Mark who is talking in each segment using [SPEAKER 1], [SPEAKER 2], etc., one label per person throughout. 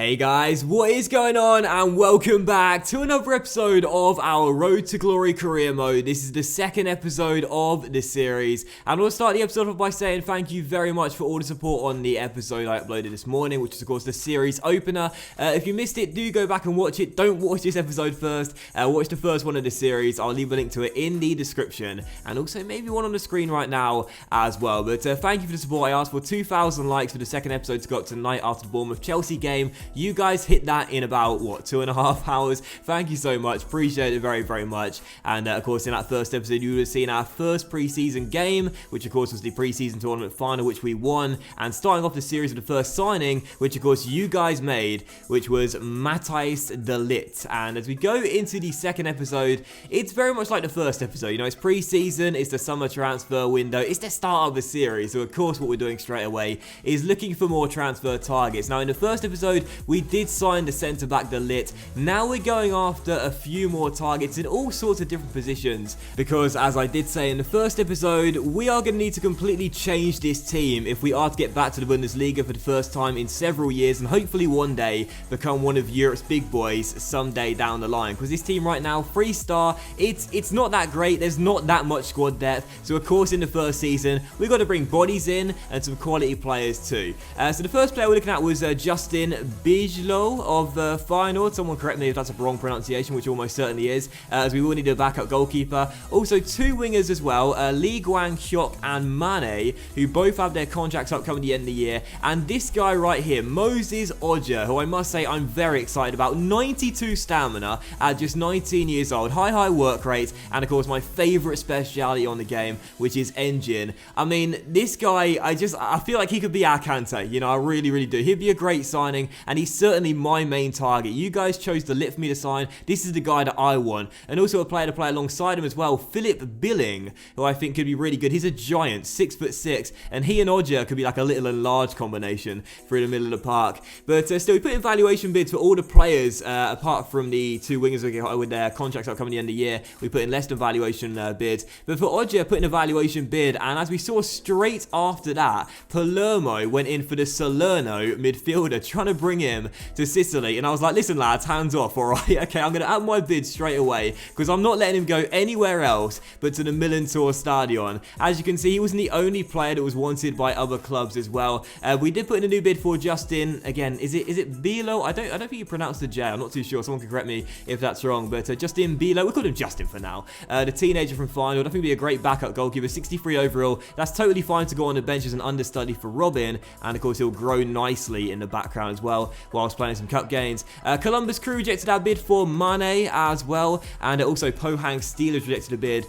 [SPEAKER 1] Hey guys, what is going on, and welcome back to another episode of our Road to Glory career mode. This is the second episode of this series, and we'll start the episode off by saying thank you very much for all the support on the episode I uploaded this morning, which is of course the series opener. If you missed it, do go back and watch it. Don't watch this episode first, watch the first one of the series. I'll leave a link to it in the description, and also maybe one on the screen right now as well. But thank you for the support. I asked for 2,000 likes for the second episode to go up tonight after the Bournemouth-Chelsea game. You guys hit that in about, what, 2.5 hours? Thank you so much. Appreciate it very, very much. And, of course, in that first episode, you would have seen our first preseason game, which, of course, was the preseason tournament final, which we won. And starting off the series with the first signing, which, of course, you guys made, which was Matthijs de Ligt. And as we go into the second episode, it's very much like the first episode. You know, it's preseason, it's the summer transfer window, it's the start of the series. So, of course, what we're doing straight away is looking for more transfer targets. Now, in the first episode, we did sign the centre-back de Ligt. Now we're going after a few more targets in all sorts of different positions, because as I did say in the first episode, we are going to need to completely change this team if we are to get back to the Bundesliga for the first time in several years, and hopefully one day become one of Europe's big boys someday down the line. Because this team right now, 3-star, it's not that great. There's not that much squad depth. So of course in the first season, we've got to bring bodies in and some quality players too. So the first player we're looking at was Justin Bijlo of Feyenoord. Someone correct me if that's a wrong pronunciation, which almost certainly is, as we will need a backup goalkeeper. Also two wingers as well, Lee Kwang-hyuk and Mane, who both have their contracts up coming at the end of the year. And this guy right here, Moses Odja, who I must say I'm very excited about. 92 stamina at just 19 years old, high work rate, and of course my favourite speciality on the game, which is engine. I mean, this guy, I feel like he could be our Kante, you know, I really do. He'd be a great signing, and he's certainly my main target. You guys chose de Ligt for me to sign. This is the guy that I want. And also a player to play alongside him as well, Philip Billing, who I think could be really good. He's a giant, 6'6", and he and Odja could be like a little and large combination through the middle of the park. But still, we put in valuation bids for all the players, apart from the two wingers with their contracts up coming at the end of the year. We put in less than valuation bids. But for Odja, put in a valuation bid, and as we saw straight after that, Palermo went in for the Salerno midfielder, trying to bring him to Sicily. And I was like, listen lads, hands off, alright? Okay, I'm going to add my bid straight away, because I'm not letting him go anywhere else but to the Milan Tour Stadion. As you can see, he wasn't the only player that was wanted by other clubs as well. We did put in a new bid for Justin, again, is it Bilo? I don't think you pronounce the J, I'm not too sure, someone can correct me if that's wrong, but Justin Bilo, we'll call him Justin for now. The teenager from Feyenoord, I think he'd be a great backup goalkeeper, 63 overall, that's totally fine to go on the bench as an understudy for Robin, and of course he'll grow nicely in the background as well, whilst playing some cup games. Columbus Crew rejected our bid for Mane as well, and also Pohang Steelers rejected a bid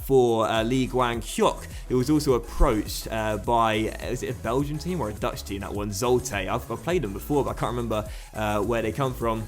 [SPEAKER 1] for Lee Kwang-hyuk, who was also approached by, is it a Belgian team or a Dutch team, that one, Zulte. I've played them before, but I can't remember where they come from.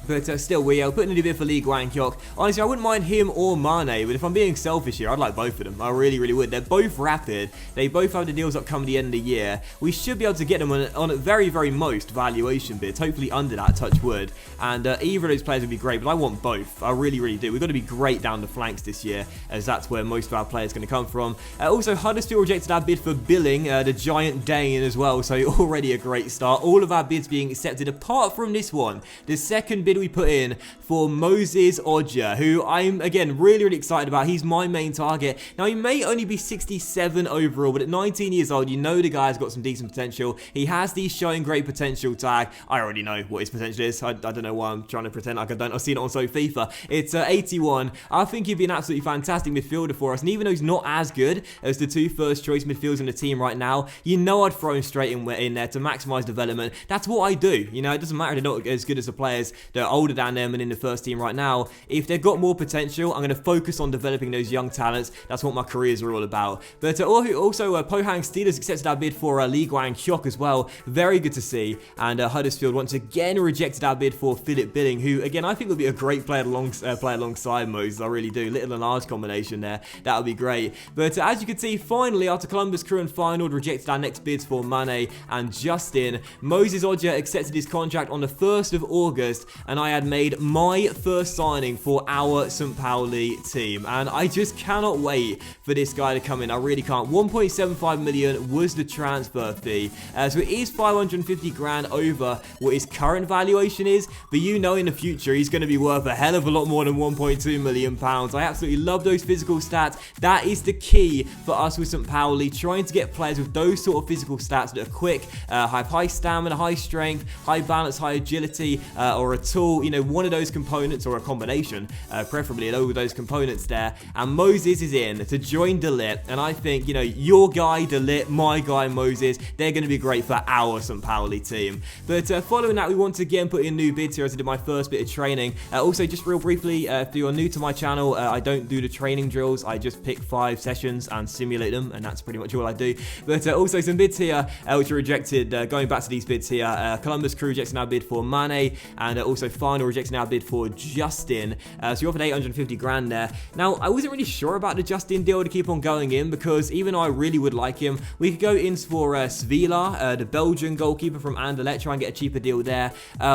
[SPEAKER 1] But still, we're putting a new bid for Lee Kwang-hyuk. Honestly, I wouldn't mind him or Mane, but if I'm being selfish here, I'd like both of them. I really would. They're both rapid. They both have the deals up coming the end of the year. We should be able to get them on a very most valuation bids, hopefully under that, touch wood. And either of those players would be great, but I want both. I really do. We've got to be great down the flanks this year, as that's where most of our players are going to come from. Also, Huddersfield rejected our bid for Billing, the giant Dane as well, so already a great start. All of our bids being accepted, apart from this one. The second bid we put in for Moses Odja, who I'm, again, really excited about. He's my main target. Now, he may only be 67 overall, but at 19 years old, you know the guy's got some decent potential. He has the showing great potential tag. I already know what his potential is. I don't know why I'm trying to pretend like I don't. I've seen it on FIFA. It's 81. I think he'd be an absolutely fantastic midfielder for us, and even though he's not as good as the two first choice midfielders in the team right now, you know I'd throw him straight in there to maximize development. That's what I do. You know, it doesn't matter if they're not as good as the players that are older than them and in the first team right now. If they've got more potential, I'm going to focus on developing those young talents. That's what my careers are all about. But also Pohang Steelers accepted our bid for Lee Kwang-hyuk as well. Very good to see. And Huddersfield once again rejected our bid for Philip Billing, who again I think would be a great player alongside Moses. I really do. Little and large combination there. That would be great. But as you can see, finally after Columbus Crew and Feyenoord rejected our next bids for Mane and Justin, Moses Odja accepted his contract on the 1st of August, and I had made my first signing for our St Pauli team, and I just cannot wait for this guy to come in. I really can't. 1.75 million was the transfer fee, so it is 550 grand over what his current valuation is, but you know in the future he's going to be worth a hell of a lot more than 1.2 million pounds. I absolutely love those physical stats. That is the key for us with St Pauli, trying to get players with those sort of physical stats that are quick, have high stamina, high strength, high balance, high agility, or a tool, you know, one of those components, or a combination, preferably all of those components there. And Moses is in to join De Ligt, and I think, you know, your guy De Ligt, my guy Moses, they're going to be great for our St Pauli team. But following that, we once again put in new bids here as I did my first bit of training. Also, just real briefly, if you're new to my channel, I don't do the training drills. I just pick 5 sessions and simulate them, and that's pretty much all I do. But also some bids here which are rejected. Going back to these bids here, Columbus Crew rejecting our bid for Mane, and also Final rejecting our bid for Justin. So you're offered 850 grand there. Now, I wasn't really sure about the Justin deal to keep on going in, because even though I really would like him, we could go in for Svila, the Belgian goalkeeper from Anderlecht, try and get a cheaper deal there,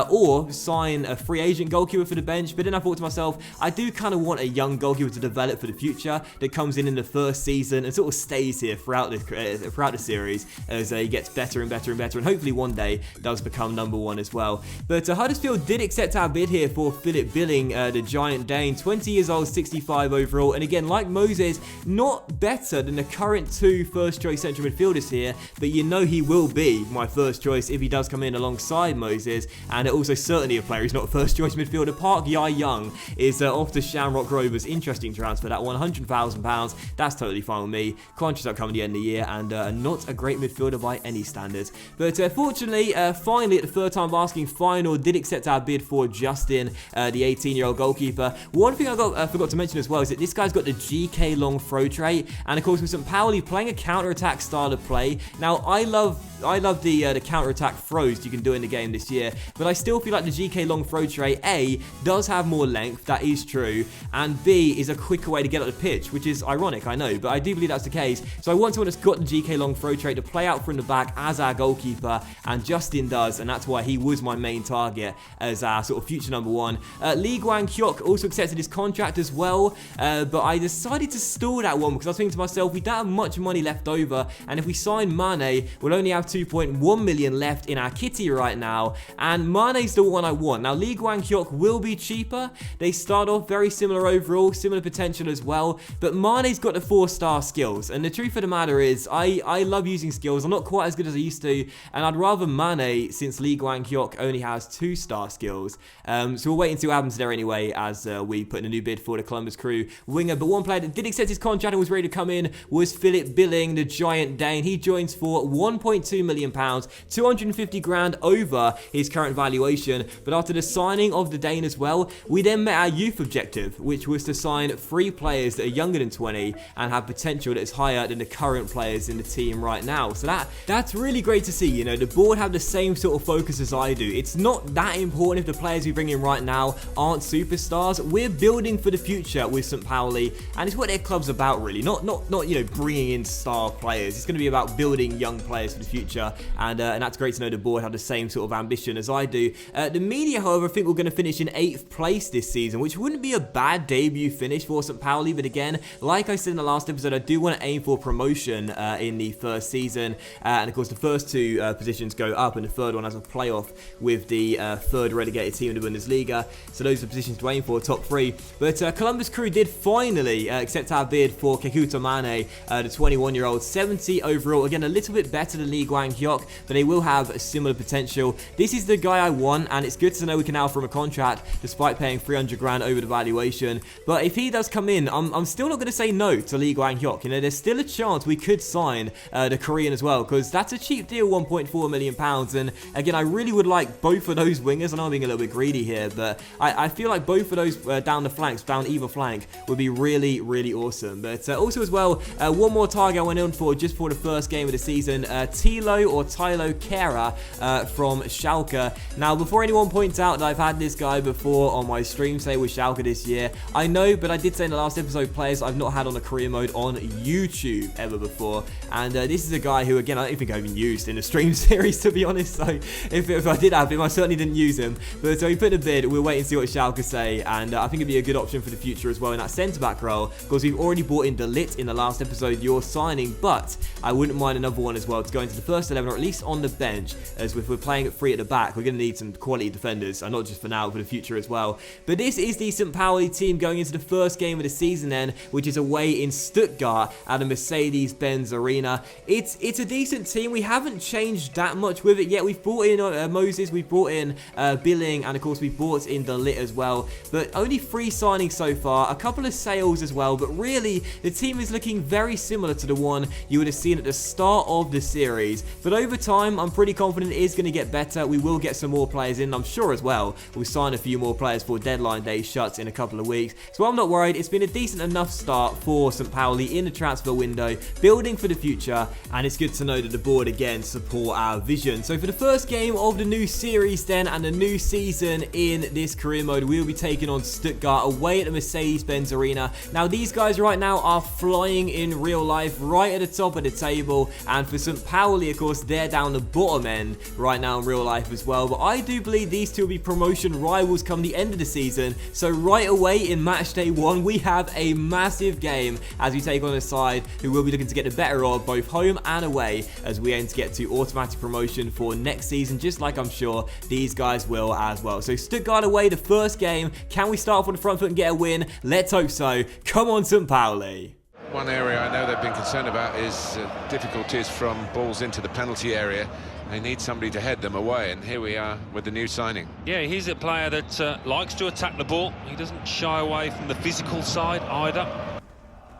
[SPEAKER 1] or sign a free agent goalkeeper for the bench. But then I thought to myself, I do kind of want a young goalkeeper to develop for the future that comes in the first season and sort of stays here throughout the series as he gets better and better and better, and hopefully one day does become #1 as well. But Huddersfield did accept our bid here for Philip Billing, the giant Dane, 20 years old, 65 overall, and again, like Moses, not better than the current 2 first-choice central midfielders here, but you know he will be my first choice if he does come in alongside Moses, and also certainly a player who's not a first-choice midfielder. Park Yae-Young is off to Shamrock Rovers. Interesting transfer, that one, £100,000. That's totally fine with me. Contract's upcoming the end of the year, and not a great midfielder by any standards. But fortunately, finally, at the third time of asking, Final did accept our bid for Justin, the 18-year-old goalkeeper. One thing I forgot to mention as well is that this guy's got the GK long throw trait, and of course with St Pauli playing a counter-attack style of play. Now, I love the counter-attack throws you can do in the game this year, but I still feel like the GK long throw trait, A, does have more length, that is true, and B, is a quicker way to get up the pitch, which is ironic, I know, but I do believe that's the case. So I want someone that's got the GK long throw trait to play out from the back as our goalkeeper, and Justin does, and that's why he was my main target as our sort of future #1. Lee Guang-Kyok also accepted his contract as well, but I decided to stall that one because I was thinking to myself, we don't have much money left over, and if we sign Mane, we'll only have 2.1 million left in our kitty right now, and Mane's the one I want. Now, Lee Guang-Kyok will be cheaper. They start off very similar overall, similar potential as well, but Mane's got the 4-star skills, and the truth of the matter is, I love using skills. I'm not quite as good as I used to, and I'd rather Mane, since Lee Guang-Kyok only has 2-star skills. So we'll wait and see what happens there anyway, as we put in a new bid for the Columbus Crew winger. But one player that did accept his contract and was ready to come in was Philip Billing, the giant Dane. He joins for £1.2 million, 250 grand over his current valuation. But after the signing of the Dane as well, we then met our youth objective, which was to sign 3 players that are younger than 20 and have potential that is higher than the current players in the team right now. So that's really great to see. You know, the board have the same sort of focus as I do. It's not that important if the players we bring in right now aren't superstars. We're building for the future with St Pauli, and it's what their club's about, really. Not you know, bringing in star players. It's going to be about building young players for the future, and that's great to know the board have the same sort of ambition as I do. The media, however, think we're going to finish in 8th place this season, which wouldn't be a bad debut finish for St Pauli, but again, like I said in the last episode, I do want to aim for promotion in the first season, and of course the first 2 positions go up, and the third one has a playoff with the 3rd relegated team in the Bundesliga, so those are the positions to aim for, top 3. But Columbus Crew did finally accept our bid for Kekuta Mane, the 21-year-old, 70 overall, again a little bit better than Lee Guang-Kyok, but they will have a similar potential. This is the guy I want, and it's good to know we can now offer him a contract despite paying 300 grand over the valuation. But if he does come in, I'm still not going to say no to Lee Guang-Kyok. You know, there's still a chance we could sign the Korean as well, because that's a cheap deal, £1.4 million, and again, I really would like both of those wingers. I know I'm being a little bit greedy here, but I feel like both of those down the flanks, down either flank, would be really, really awesome. But also as well, one more target I went in for just for the first game of the season, Tylo Kera from Schalke. Now, before anyone points out that I've had this guy before on my stream, say with Schalke this year, I know, but I did say in the last episode, players I've not had on a career mode on YouTube ever before, and this is a guy who, again, I don't think I even used in the stream series, to be honest, so if I did have him, I certainly didn't use him. But we put in a bid. We'll wait and see what Schalke say. And I think it'd be a good option for the future as well in that centre-back role. Because we've already brought in De Ligt in the last episode, your signing. But I wouldn't mind another one as well to go into the first 11, or at least on the bench. As if we're playing at 3 at the back, we're going to need some quality defenders. And not just for now, but for the future as well. But this is the St Pauli team going into the first game of the season then, which is away in Stuttgart at the Mercedes-Benz Arena. It's a decent team. We haven't changed that much with it yet. We've brought in Moses, we've brought in Billing, and of course we've brought in De Ligt as well. But only 3 signings so far, a couple of sales as well. But really, the team is looking very similar to the one you would have seen at the start of the series. But over time, I'm pretty confident it is going to get better. We will get some more players in, I'm sure as well. We'll sign a few more players for deadline day shuts in a couple of weeks. So I'm not worried. It's been a decent enough start for St Pauli in the transfer window, building for the future, and it's good to know that the board again support our vision. So for the first game of the new series then, and the new season in this career mode, we'll be taking on Stuttgart away at the Mercedes-Benz Arena. Now these guys right now are flying in real life, right at the top of the table, and for St Pauli, of course, they're down the bottom end right now in real life as well. But I do believe these two will be promotion rivals come the end of the season. So right away in match day 1, we have a massive game as we take on a side who will be looking to get the better of both home and away, as we aim to get to automatic promotion for next season, just like I'm sure these guys will as well. So Stuttgart away, the first game. Can we start off on the front foot and get a win? Let's hope so. Come on, St Pauli.
[SPEAKER 2] One area I know they've been concerned about is difficulties from balls into the penalty area. They need somebody to head them away, and here we are with the new signing.
[SPEAKER 3] Yeah, he's a player that likes to attack the ball. He doesn't shy away from the physical side either.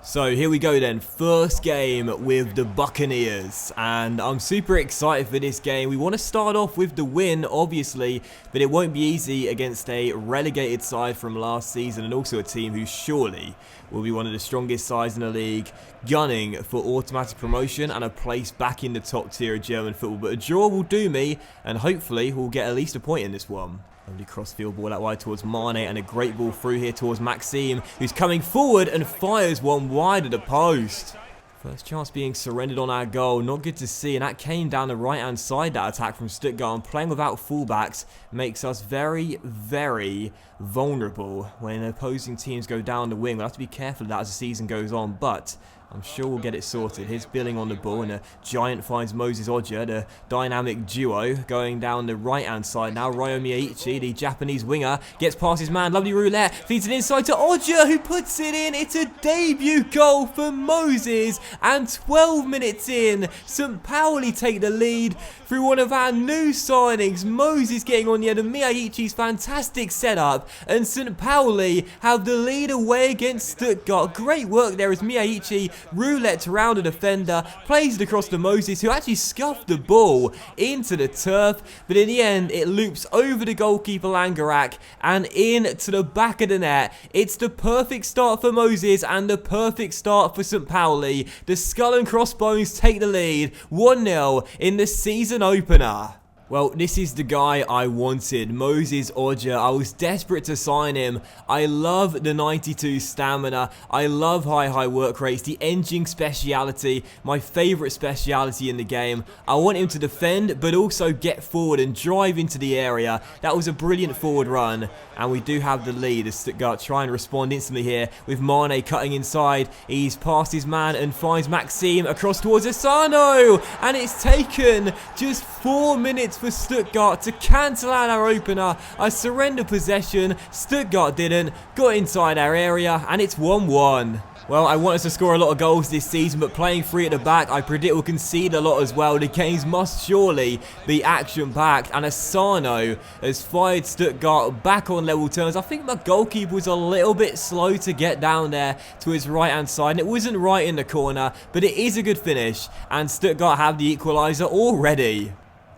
[SPEAKER 1] So here we go then, first game with the Buccaneers, and I'm super excited for this game. We want to start off with the win, obviously, but it won't be easy against a relegated side from last season, and also a team who surely will be one of the strongest sides in the league, gunning for automatic promotion and a place back in the top tier of German football. But a draw will do me, and hopefully we'll get at least a point in this one. Lovely cross-field ball out wide towards Mane, and a great ball through here towards Maxime, who's coming forward and fires one wide of the post. First chance being surrendered on our goal. Not good to see, and that came down the right-hand side, that attack from Stuttgart. And playing without fullbacks makes us very, very vulnerable when opposing teams go down the wing. We'll have to be careful of that as the season goes on, but I'm sure we'll get it sorted. Here's Billing on the ball, and a giant finds Moses Odja, the dynamic duo, going down the right-hand side. Now Ryo Miyaichi, the Japanese winger, gets past his man. Lovely roulette, feeds it inside to Odja, who puts it in. It's a debut goal for Moses, and 12 minutes in, St Pauli take the lead through one of our new signings. Moses getting on the end of Miyaichi's fantastic setup, and St Pauli have the lead away against Stuttgart. Great work there as Miyaichi roulette around a defender, plays it across to Moses, who actually scuffed the ball into the turf, but in the end it loops over the goalkeeper Langerak and into the back of the net. It's the perfect start for Moses and the perfect start for St Pauli. The Skull and Crossbones take the lead 1-0 in the season opener. Well, this is the guy I wanted, Moses Odja. I was desperate to sign him. I love the 92 stamina. I love high work rates, the engine speciality, my favourite speciality in the game. I want him to defend, but also get forward and drive into the area. That was a brilliant forward run, and we do have the lead as Stuttgart try and respond instantly here with Mane cutting inside. He's past his man and finds Maxime across towards Asano, and it's taken just 4 minutes for Stuttgart to cancel out our opener. I surrender possession, Stuttgart didn't, got inside our area, and it's 1-1. Well, I want us to score a lot of goals this season, but playing 3 at the back, I predict we'll concede a lot as well. The games must surely be action-packed, and Asano has fired Stuttgart back on level terms. I think my goalkeeper was a little bit slow to get down there to his right-hand side, and it wasn't right in the corner, but it is a good finish, and Stuttgart have the equaliser already.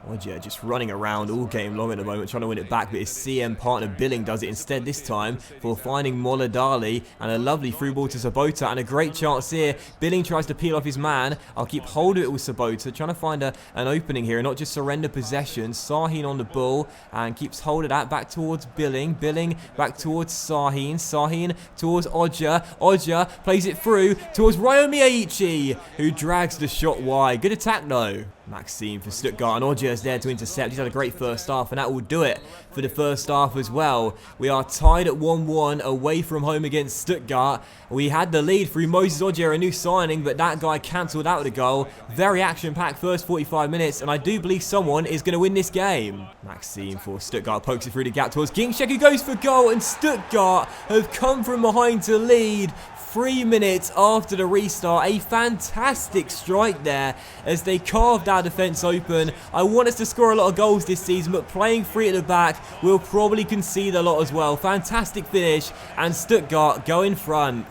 [SPEAKER 1] Odja just running around all game long at the moment, trying to win it back, but his CM partner Billing does it instead this time for finding Moladali, and a lovely through ball to Sabota, and a great chance here. Billing tries to peel off his man. I'll keep hold of it with Sabota, trying to find an opening here and not just surrender possession. Sahin on the ball and keeps hold of that, back towards Billing. Billing back towards Sahin. Sahin towards Odja. Odja plays it through towards Ryo Miyaichi, who drags the shot wide. Good attack though. Maxime for Stuttgart, and Odger's there to intercept. He's had a great first half, and that will do it for the first half as well. We are tied at 1-1 away from home against Stuttgart. We had the lead through Moses Odger, a new signing, but that guy cancelled out with a goal. Very action-packed first 45 minutes, and I do believe someone is going to win this game. Maxime for Stuttgart pokes it through the gap towards Ginczek, who goes for goal, and Stuttgart have come from behind to lead 3 minutes after the restart. A fantastic strike there as they carved our defence open. I want us to score a lot of goals this season, but playing free at the back, we'll probably concede a lot as well. Fantastic finish, and Stuttgart go in front.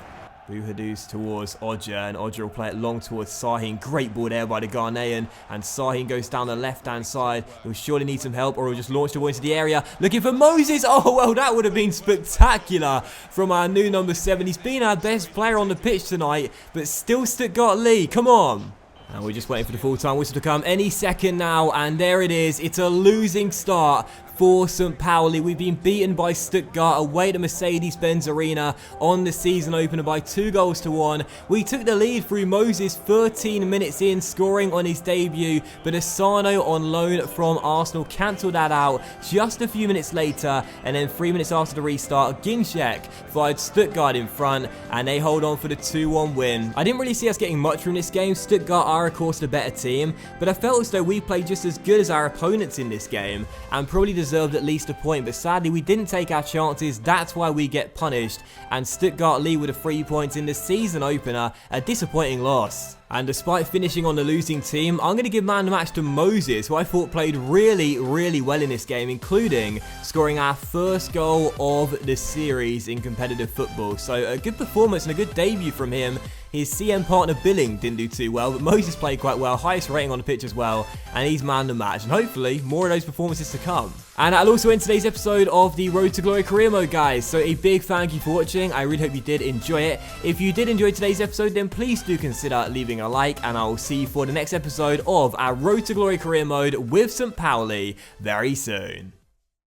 [SPEAKER 1] Buhaduz towards Odger, and Odger will play it long towards Sahin. Great ball there by the Ghanaian, and Sahin goes down the left-hand side. He'll surely need some help, or he'll just launch the ball into the area. Looking for Moses. Oh, well, that would have been spectacular from our new number 7. He's been our best player on the pitch tonight, but still Stuttgart lead. Come on. And we're just waiting for the full-time whistle to come any second now, and there it is. It's a losing start for St Pauli. We've been beaten by Stuttgart away to Mercedes-Benz Arena on the season opener by 2-1. We took the lead through Moses 13 minutes in, scoring on his debut, but Asano on loan from Arsenal cancelled that out just a few minutes later, and then 3 minutes after the restart, Ginczek fired Stuttgart in front, and they hold on for the 2-1 win. I didn't really see us getting much from this game. Stuttgart are, of course, the better team, but I felt as though we played just as good as our opponents in this game, and probably deserved at least a point, but sadly we didn't take our chances. That's why we get punished, and Stuttgart lead with the 3 points in the season opener. A disappointing loss. And despite finishing on the losing team, I'm going to give man of the match to Moses, who I thought played really well in this game, including scoring our first goal of the series in competitive football. So a good performance and a good debut from him. His CM partner Billing didn't do too well, but Moses played quite well, highest rating on the pitch as well, and he's man of the match, and hopefully more of those performances to come. And that'll also end today's episode of the Road to Glory career mode, guys. So a big thank you for watching. I really hope you did enjoy it. If you did enjoy today's episode, then please do consider leaving a like, and I will see you for the next episode of our Road to Glory career mode with St Pauli very soon.